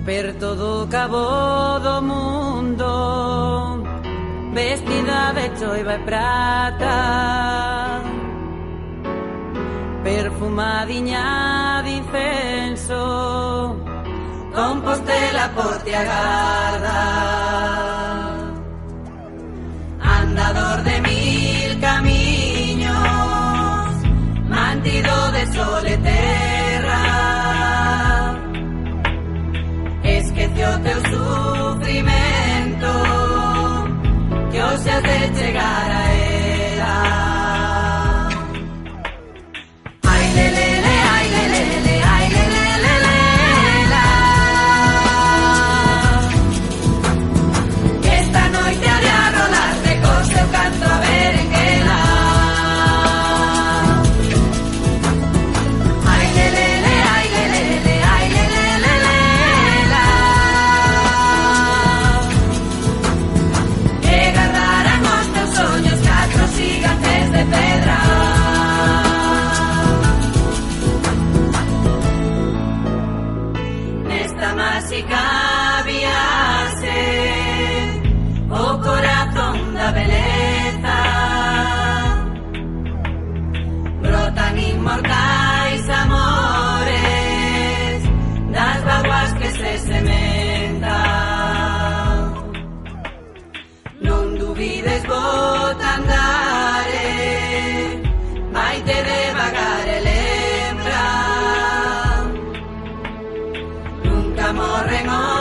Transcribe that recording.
per todo o cabo do mundo, vestida de choiva e prata, perfumadiña de incenso, Compostela por te agarda. Andador de mil camiños, mantido de sol e terra, esquece o teu sufrimento, que hoxe has de chegar a ela. Ai, lelele, ai, lelele, ai, lelele, lela. Que esta noite ha de arrolarte co seu canto a berenguela. Ai, lelele, ai, lelele, ai, lelele, lela. Que guardarán os teus ollos catro gigantes de pedra. Nesta máxica viaxe o corazón da beleza, brotan inmortais amores das vaguas que se sementan. Non dubides, bota andare, vaite devagar e lembra, nunca morren os